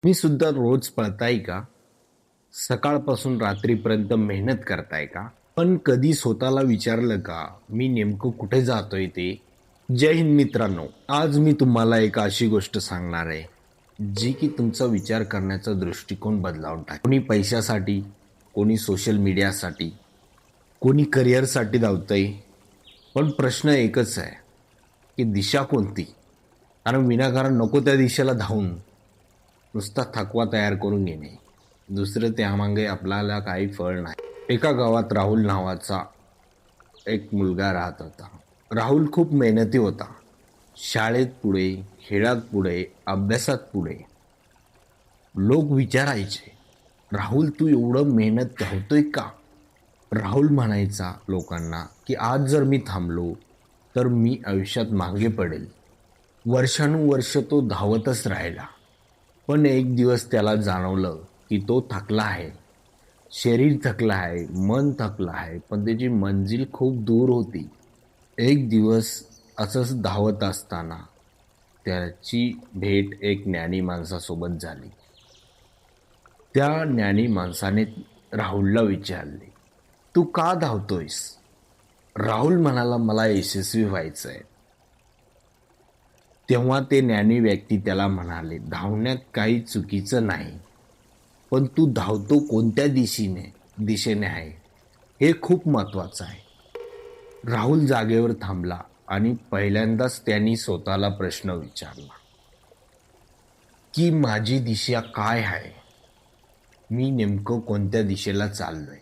मी सुद्धा रोज पळताय का? सकाळपासून रात्रीपर्यंत मेहनत करताय का? पण कधी स्वतःला विचारलं का, मी नेमकं कुठे जातोय ते? जय हिंद मित्रांनो. आज मी तुम्हाला एक अशी गोष्ट सांगणार आहे, जी की तुमचा विचार करण्याचा दृष्टिकोन बदलावून टाकेल. कोणी पैशासाठी, कोणी सोशल मीडियासाठी, कोणी करिअरसाठी धावतंय. पण प्रश्न एकच आहे, की दिशा कोणती? कारण विनाकारण नको त्या दिशेला धावून नुसता थकवा तयार करून घेणे. दुसरं त्यामागे आपल्याला काही फळ नाही. एका गावात राहुल नावाचा एक मुलगा राहत होता. राहुल खूप मेहनती होता. शाळेत पुढे, खेळात पुढे, अभ्यासात पुढे. लोक विचारायचे, राहुल तू एवढं मेहनत धावतोय का? राहुल म्हणायचा लोकांना, की आज जर मी थांबलो तर मी आयुष्यात मागे पडेल. वर्षानुवर्ष तो धावतच राहिला. पण एक दिवस त्याला जाणवलं की तो थकला आहे. शरीर थकलं आहे, मन थकलं आहे, पण त्याची मंजिल खूप दूर होती. एक दिवस असंच धावत असताना त्याची भेट एक ज्ञानी माणसासोबत झाली. त्या ज्ञानी माणसाने राहुलला विचारले, तू का धावतोयस? राहुल म्हणाला, मला यशस्वी व्हायचं आहे. तेव्हा ते ज्ञानी व्यक्ती त्याला म्हणाले, धावण्यात काही चुकीचं नाही, पण तू धावतो कोणत्या दिशेने आहे हे खूप महत्वाचं आहे. राहुल जागेवर थांबला आणि पहिल्यांदाच त्यांनी स्वतःला प्रश्न विचारला, की माझी दिशा काय आहे? मी नेमकं कोणत्या दिशेला चाललोय?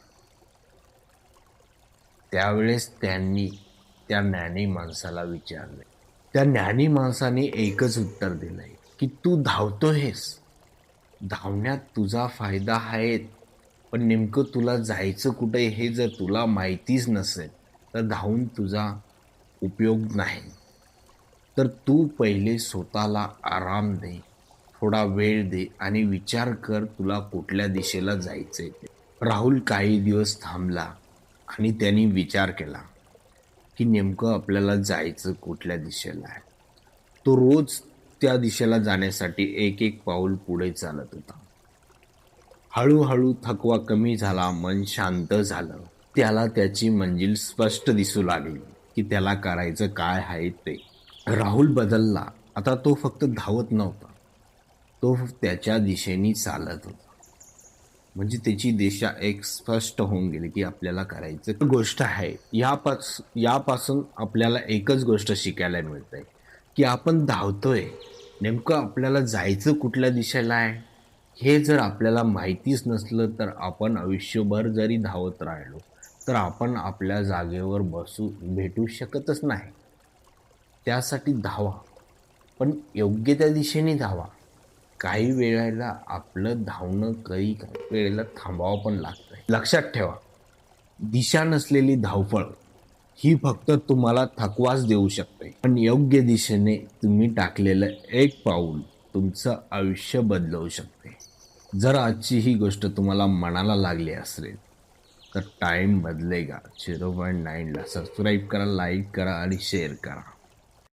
त्यावेळेस त्यांनी त्या ज्ञानी माणसाला विचारले. त्या ज्ञानी माणसाने एकच उत्तर दिलंय, की तू धावतोयस, धावण्यात तुझा फायदा आहे, पण नेमकं तुला जायचं कुठे हे जर तुला माहितीच नसेल तर धावून तुझा उपयोग नाही. तर तू पहिले स्वतःला आराम दे, थोडा वेळ दे आणि विचार कर तुला कुठल्या दिशेला जायचंय ते. राहुल काही दिवस थांबला आणि त्यांनी विचार केला, की नेमकं आपल्याला जायचं कुठल्या दिशेला आहे. तो रोज त्या दिशेला जाण्यासाठी एक एक पाऊल पुढे चालत होता. हळूहळू थकवा कमी झाला, मन शांत झालं. त्याला त्याची मंजिल स्पष्ट दिसू लागली, की त्याला करायचं काय आहे ते. राहुल बदलला. आता तो फक्त धावत नव्हता, तो त्याच्या दिशेने चालत होता. म्हणजे त्याची दिशा एक स्पष्ट होऊन गेली, की आपल्याला करायचं गोष्ट आहे. यापासून आपल्याला एकच गोष्ट शिकायला मिळते, की आपण धावतोय, नेमकं आपल्याला जायचं कुठल्या दिशेला आहे हे जर आपल्याला माहितीच नसलं तर आपण आयुष्यभर जरी धावत राहिलो तर आपण आपल्या जागेवर भेटू शकतच नाही. त्यासाठी धावा, पण योग्य त्या दिशेने धावा. काही वेळेला आपलं धावणं काही वेळेला थांबावं पण लागतंय. लक्षात ठेवा, दिशा नसलेली धावपळ ही फक्त तुम्हाला थकवाच देऊ शकते, पण योग्य दिशेने तुम्ही टाकलेलं एक पाऊल तुमचं आयुष्य बदलवू शकते. जर आजची ही गोष्ट तुम्हाला मनाला लागली असेल तर टाइम बदलेगा 0.9 ला सबस्क्राईब करा, लाईक करा आणि शेअर करा.